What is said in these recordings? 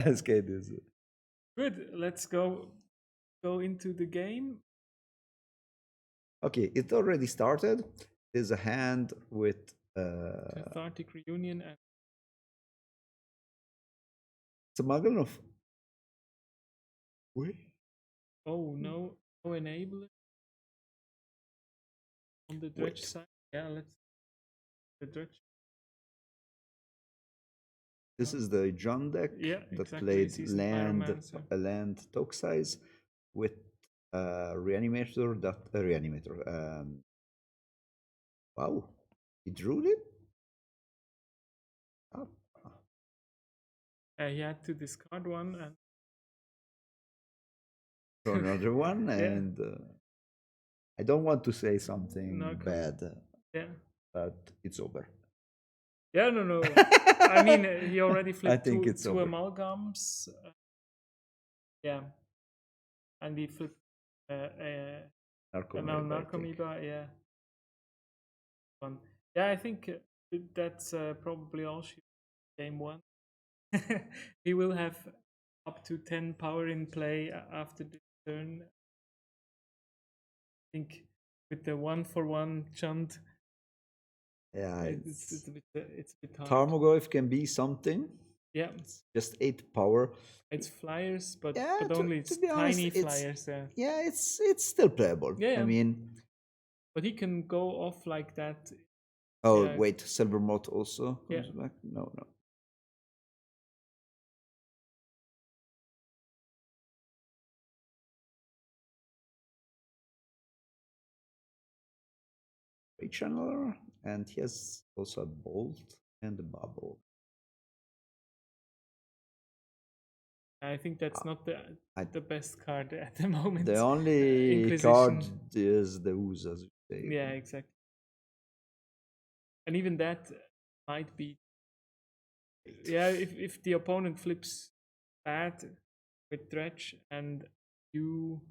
Okay, this. Good. Let's go into the game. Okay, it already started. There's a hand with Cathartic Reunion and Smuggler of. Wait. oh no enabler on the dredge Wait. side. Yeah, let's the dredge. This is the John deck Yeah, that exactly. played Seasoned Pyromancer. land talk size with reanimator that reanimator. Wow, he drew it. Oh. He had to discard one and So another one, yeah, and I don't want to say something Narcom. bad, Yeah, but it's over. yeah, no. I mean, he already I flipped think it's two over. amalgams. Yeah, and he flipped now Narcomoeba, I think. Narcomoeba. Yeah, one. Yeah, I think that's probably all. Game one. He will have up to 10 power in play after the turn. I think with the 1-for-1 Chunt, Yeah, it's a bit hard. Tarmogoyf can be something. Yeah, It's just 8 power. it's flyers, but Yeah, only to it's be honest, tiny flyers. it's still playable. Yeah, I yeah. mean, But he can go off like that. oh Yeah, wait, Silver Moth also yeah. comes back. No, no. Great channeler, and he has also a bolt and a bubble. I think that's Ah, not I, the best card at the the moment. only card Inquisition. is the Ooze, as you say. Yeah, exactly. And even that might be. Yeah, if the opponent flips bad with dredge and you.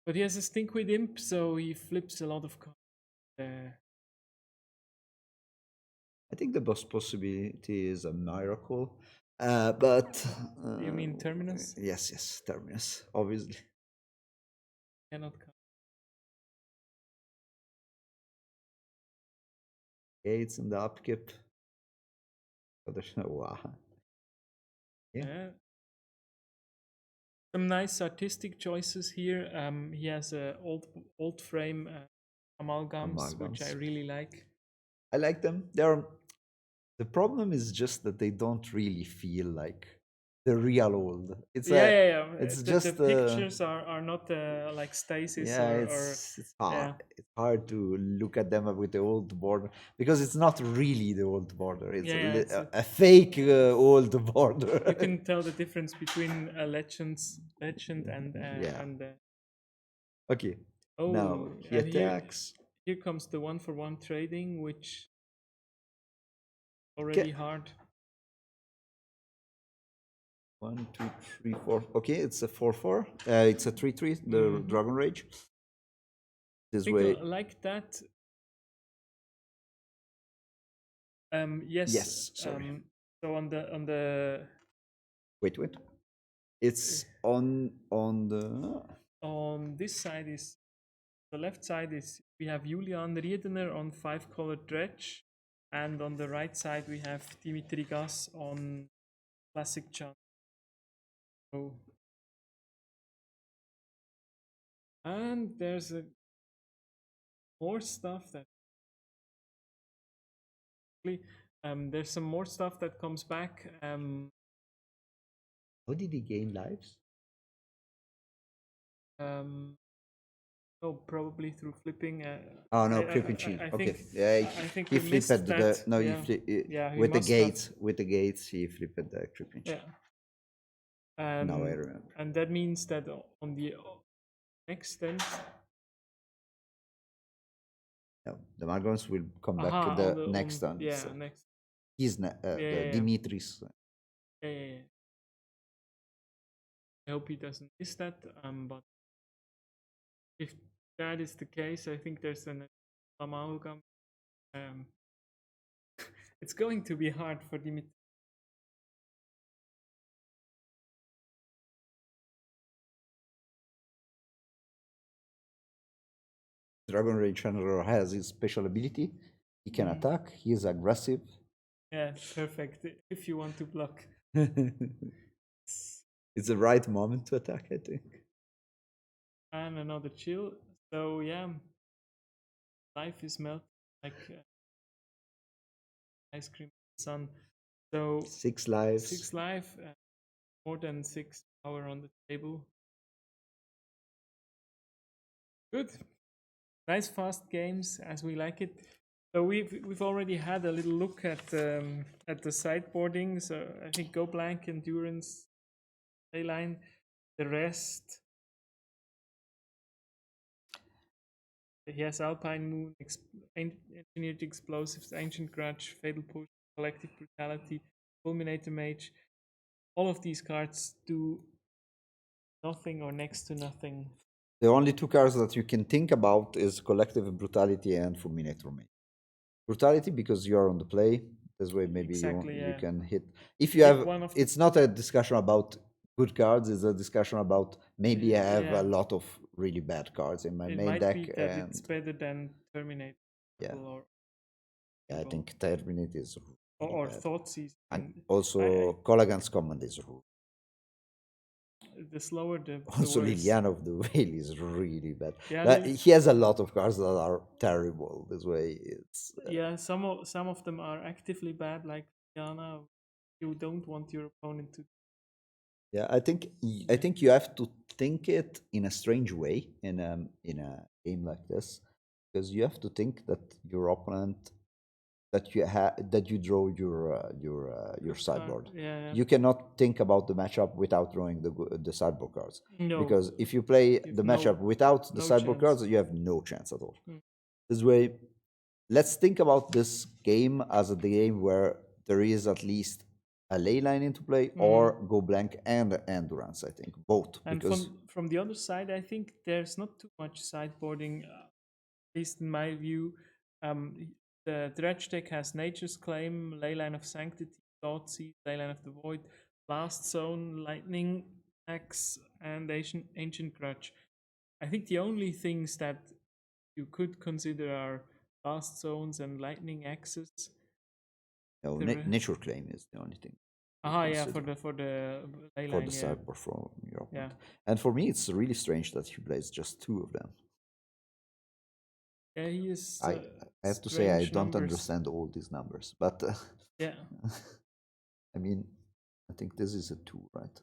But he has a Stinkweed Imp, so he flips a lot of cards. I think the best possibility is a miracle, but You mean Terminus? yes, Terminus, obviously. Cannot come. Gates and the upkeep. Wow. Yeah. Yeah. Some nice artistic choices here. He has old frame amalgams, which I Amalgams. really like. I like them. They're the problem is just that they don't really feel like the real old. Yeah. It's The just pictures are not like stasis yeah, or it's hard. yeah. It's hard to look at them with the old border because it's not really the old border. It's Yeah, it's a fake old you border. can tell the difference between a legend Yeah. and Okay. Now oh, he and attacks. here comes the 1-for-1 trading, which Okay. already hard. 1, 2, 3, 4. Okay, it's a 4/4. It's a 3/3. The Mm-hmm. Dragon Rage. I This think way. like that. Yes. Yes. Sorry. So on the Wait. It's on the. on this side is the left side is we have Julian Riedener on 5-color dredge, and on the right side we have Dimitri Gas on classic chant. Oh. And there's more stuff that there's some more stuff that comes back. How did he gain lives? Um, oh, probably through flipping. Oh no, creeping shield. I Okay, think yeah, I think he we flipped missed the that. no, he Yeah, flipped yeah, we with the must have. gates. With the gates, he flipped the creeping shield. Yeah, Now I remember. and that means that on the next end, No, the Margons will come back aha, the next on turn. yeah So next, he's yeah, the Dimitris. yeah. I hope he doesn't miss that. But if that is the case, I think there's an amalgam. Um, it's going to be hard for Dimitri. Dragon Rage Channeler has his special ability. He can attack. He is aggressive. Yeah, perfect. If you want to block. It's the right moment to attack, I think. And another chill. So yeah, life is melting like ice cream in the sun. So 6 lives. 6 life, more than 6 power on the table. Good. Nice fast games as we like it. So we've already had a little look at the sideboarding. So I think Go Blank, Endurance, Leyline, the rest. He has Alpine Moon, Engineered Explosives, Ancient Grudge, Fatal Push, Collective Brutality, Fulminator Mage. All of these cards do nothing or next to nothing. The only 2 cards that you can think about is Collective Brutality and Fulminator Mage. Brutality because you are on the play. This way, maybe Exactly, you yeah. can hit. If you Pick have, one of it's not a discussion about good cards. It's a discussion about maybe I have Yeah. a lot of really bad cards in my It main might deck, be that and it's better than Terminate. yeah, Or I think Terminate is really or bad. Thoughtseize. And also Colligan's Command is rude. The slower the Also, worse. Liliana of the Veil is really bad. Yeah, He has a lot of cards that are terrible. This way, it's yeah. Some of them are actively bad, like Liliana. You don't want your opponent to. yeah. I think you have to think it in a strange way in a game like this, because you have to think that your opponent that you draw your sideboard. Yeah. You cannot think about the matchup without drawing the sideboard cards. No. Because if you play You've the no- matchup without the no sideboard chance. cards, you have no chance at all. Mm. This way, let's think about this game as a game where there is at least a ley line into play or go blank and endurance. I think both. And because from the other side, I think there's not too much sideboarding, at least in my view. The Dredge deck has Nature's Claim, Leyline of Sanctity, Thoughtseize, Leyline of the Void, Blast Zone, Lightning Axe, and Ancient Grudge. I think the only things that you could consider are Blast Zones and Lightning Axes. no, nature claim is the only thing. Yeah, for the Leyline, For the sideboard from your opponent. Yeah. And for me, it's really strange that he plays just 2 of them. Yeah, he is. I have to say I don't numbers. understand all these numbers, but Yeah. I mean, I think this is a 2, right?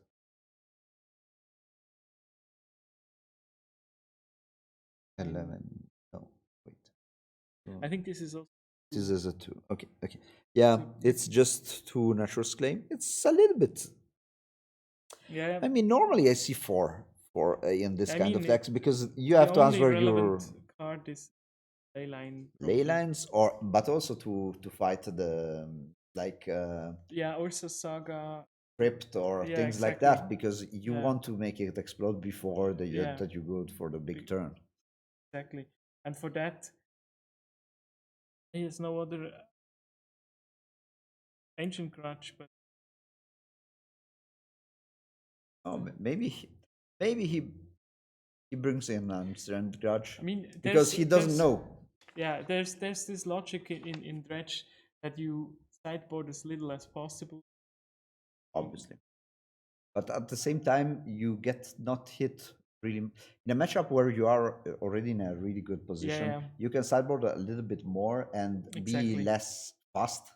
Mm. 11. No, wait. I think this is also. This is a 2. Okay. Yeah, it's just 2 natural claim. It's a little bit. Yeah. I mean, normally I see 4 in this kind of decks, because you the have to only answer your relevant card is Leyline. ley lines, but also to fight the like Yeah, Ursa Saga. Crypt or Yeah, things like exactly. that, because you Yeah. want to make it explode before Yeah. that you go for the big turn. Exactly. And for that, he has no other Ancient Grudge, but Oh, maybe he brings in Strand Grudge. I mean, because he doesn't know. Yeah, there's this logic in Dredge that you sideboard as little as possible. Obviously. But at the same time, you get not hit really. In a matchup where you are already in a really good position, you can sideboard a little bit more and be less fast,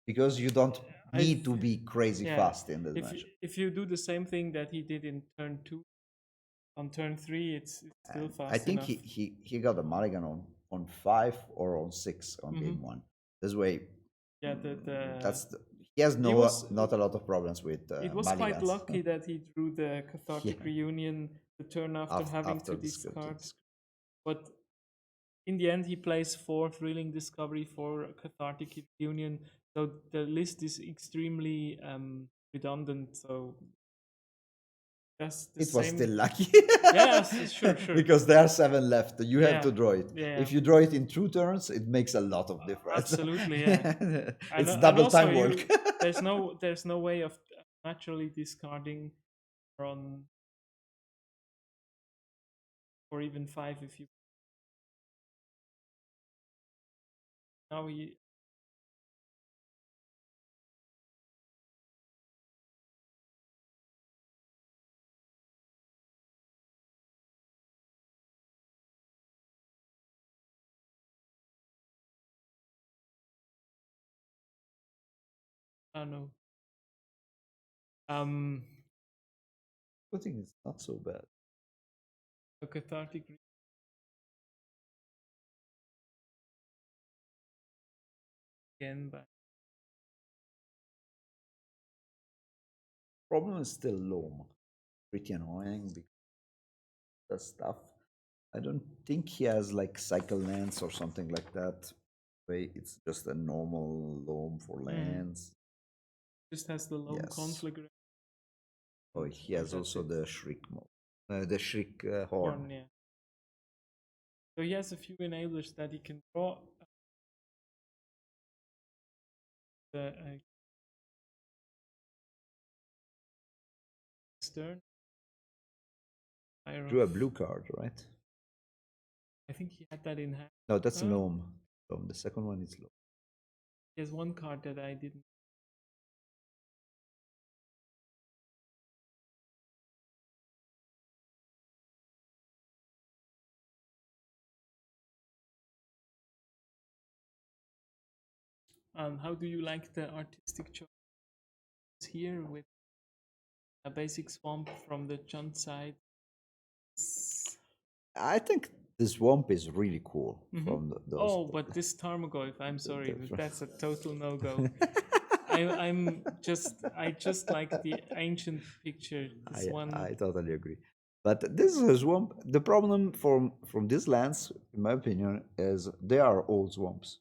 because you don't need to be crazy fast in this match. If you do the same thing that he did in turn 2, on turn 3, it's still fast. I think he got a mulligan on 5 or on 6 on game 1. This way, yeah, he has not a lot of problems with it was mulligans. quite lucky that he drew the Cathartic Reunion the turn after having to discard. But in the end, he plays 4 Thrilling Discovery, 4 Cathartic Reunion. So the list is extremely redundant. So it was still lucky. Yes, sure. Because there are 7 left. You have to draw it. Yeah. If you draw it in 2 turns, it makes a lot of difference. Absolutely, yeah. It's double time work. There's no way of naturally discarding on or even 5 if you Now he. I don't know. I think it's not so bad. A cathartic. Again, but Problem is still Loam. Pretty annoying because the stuff. I don't think he has like cycle lens or something like that. Way it's just a normal Loam for lens. Just has the low Yes. conflict. Oh, he has also the Shriek mode. The Shriek horn. Yeah. So he has a few enablers that he can draw. The stern. Drew a blue card, right? I think he had that in hand. No, that's Loam. The second one is Loam. He has one card that I didn't. How do you like the artistic choice here with a basic swamp from the Chunt side? I think the swamp is really cool from those. Oh, but this Tarmogoyf, I'm sorry, but that's a total no-go. I just like the ancient picture. This one. I totally agree. But this is a swamp. The problem from this lands, in my opinion, is they are old swamps.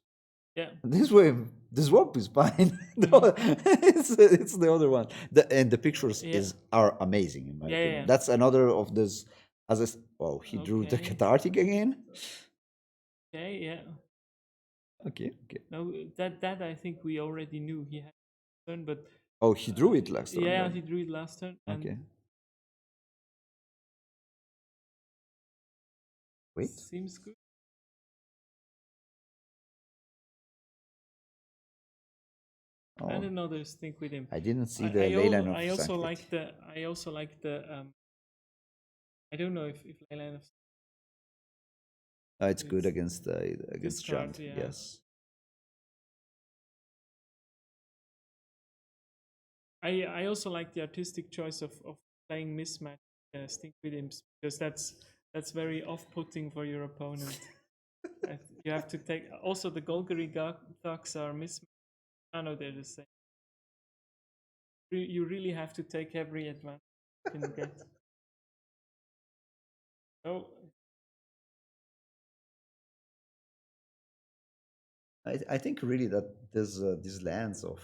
Yeah. This way, the swamp is fine. It's the other one. And the pictures are amazing in my opinion. Yeah. That's another of this. He drew the cathartic again. Okay, yeah. Okay. No, that I think we already knew he had turn, but he drew it last turn. Yeah, he drew it last turn. Okay. Wait. Seems good. And another Stink with him. I didn't see the Leyline of I also like the. I don't know if Leyline of. It's good against Chunt. Yeah. Yes. I also like the artistic choice of playing mismatch Stink with him because that's very off-putting for your opponent. You have to take also the Golgari ducks are mismatched. I know they're the same. You really have to take every advantage you can get. Oh. I think really that these lands of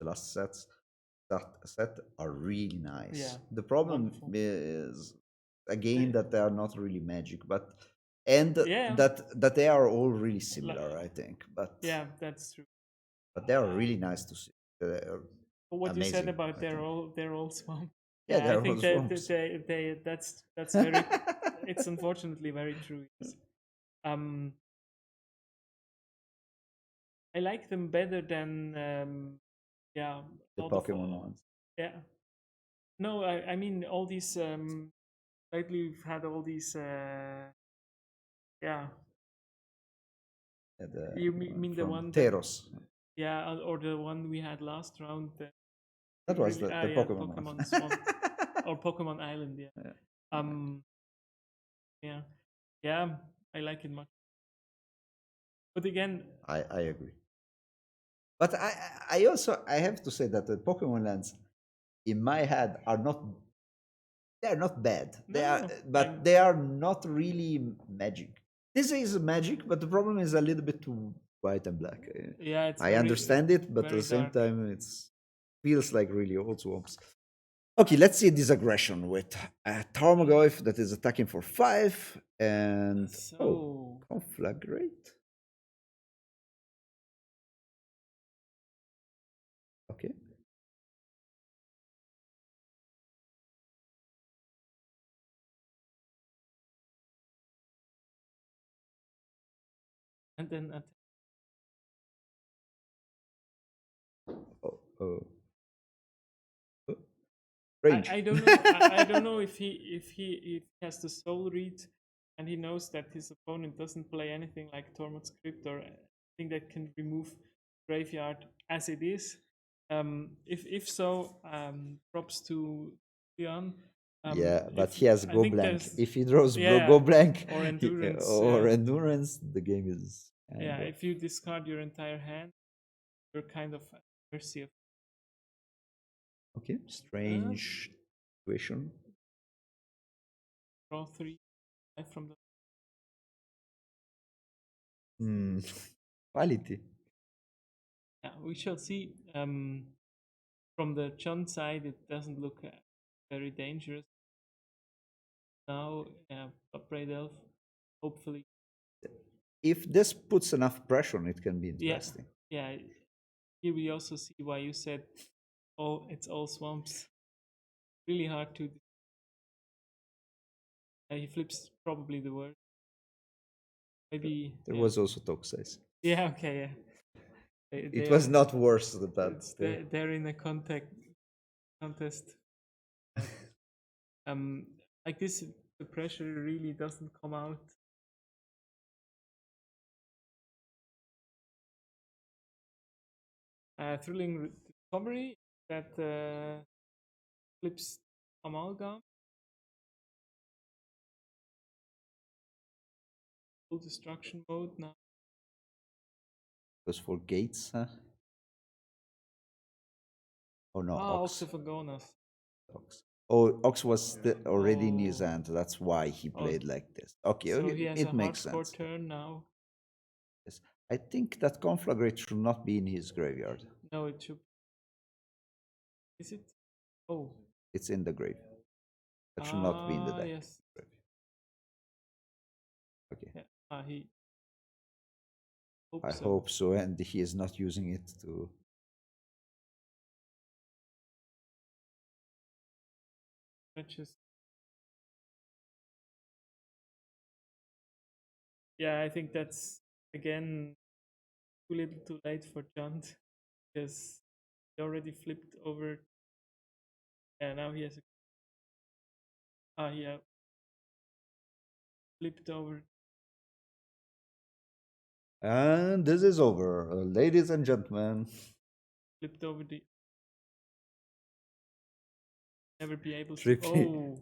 the last set are really nice. Yeah, the problem is again that they are not really magic, but that they are all really similar. I think, but yeah, that's true. But they are really nice to see. What you said about they're all swamp. Yeah, I think that's very. It's unfortunately very true. Yes. I like them better than the Pokemon ones. Yeah. No, I mean all these. Lately we've had all these. Yeah. You mean the one Teros? Yeah, or the one we had last round. That was the Pokemon Swamp or Pokemon Island. Yeah. Yeah. I like it much. But again, I agree. But I also have to say that the Pokemon lands in my head are not. They are not bad. They are not really magic. This is magic, but the problem is a little bit too white and black. Yeah, I understand it, but at the same time, it feels like really old swamps. Okay, let's see this aggression with a Tarmogoyf that is attacking for 5 and Conflagrate. Okay. And then strange. I don't know. I don't know if he has the soul read, and he knows that his opponent doesn't play anything like Tormod's Crypt or anything that can remove graveyard as it is. If so, props to Leon. Yeah, but he has I go think blank. there's If he draws yeah go blank or endurance or endurance, the game is yeah. If you discard your entire hand, you're kind of at mercy of. Okay, strange situation. Draw 3 from the Quality. yeah, we shall see. From the Chun side, it doesn't look very dangerous. Now, Upgrade Elf, hopefully. If this puts enough pressure on it, can be interesting. Yeah. Here we also see why you said, "Oh, it's all swamps." Really hard to. He flips probably the word. Maybe there was also Toxic. Yeah. Okay. Yeah. It was not worse, but they're in a contest. Like this, the pressure really doesn't come out. Thrilling Discovery that flips Amalgam. Full destruction mode now. It was for Gates, huh? Oh no, Ox of Agonas. Ox. Oh, Ox was already in his hand. That's why he played like this. Okay, so okay. He has it a makes hardcore sense. turn now. Yes. I think that Conflagrate should not be in his graveyard. No, it should. Is it? Oh. It's in the grave. That should not be in the deck. Yes. Okay. Yeah. He. I hope so, and he is not using it to. Yeah, I think that's again too little too late for Junt because he already flipped over. Yeah, now he has a. Yeah. Flipped over. And this is over, ladies and gentlemen. Flipped over the. Never be able to. Tripling.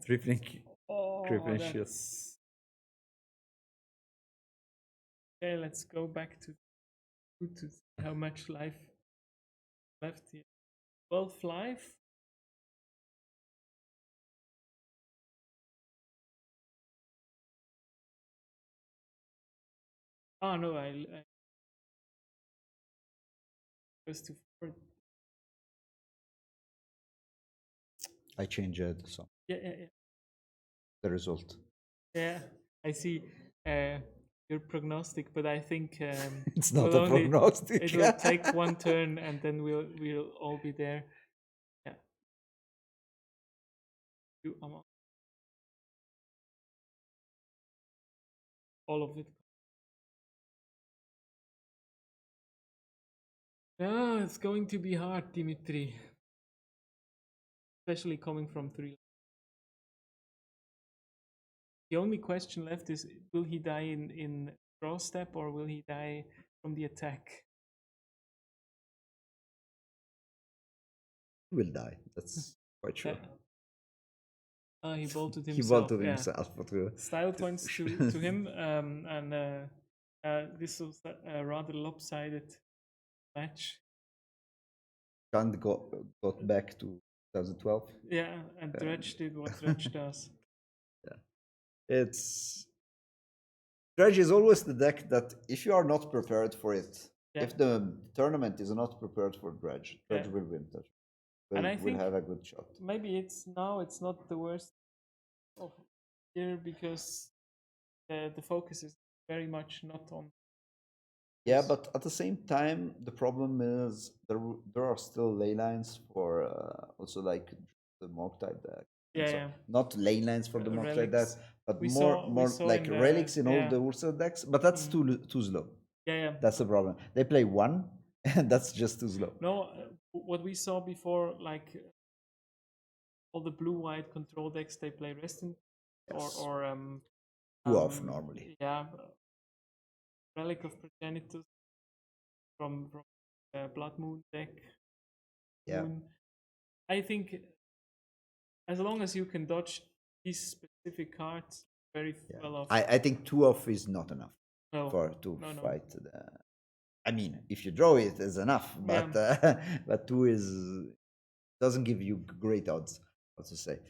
Okay, let's go back to see how much life left here. 12 life. Oh no, I goes to 4. I changed it, so Yeah. the result. Yeah, I see your prognostic, but I think it's not a prognostic. It will take one turn, and then we'll all be there. Yeah. All of it. Yeah, it's going to be hard, Dimitri. Especially coming from 3. The only question left is, will he die in draw step or will he die from the attack? He will die. That's quite sure. He bolted himself. He bolted himself. Style points to him, and this was a rather lopsided match. Kant got back to 2012. Yeah, and Dredge did what Dredge does. Yeah, Dredge is always the deck that if you are not prepared for it, if the tournament is not prepared for Dredge, Dredge will win. And I think have a good shot. Maybe it's not the worst of here because the focus is very much not on. Yeah, but at the same time, the problem is there are still ley lines for also like the Morktide deck. Yeah. Not ley lines for the Morktide deck, but more like relics in all the Ursa decks. But that's too slow. Yeah. That's the problem. They play one, and that's just too slow. No, what we saw before, like all the blue-white control decks, they play Reston Yes. or 2-off normally. Yeah, Relic of Progenitus from Blood Moon deck. Yeah. Moon. I think as long as you can dodge these specific cards, very well off. I think 2-off is not enough to fight the. I mean, if you draw it, is enough, but but 2 doesn't give you great odds. How to say?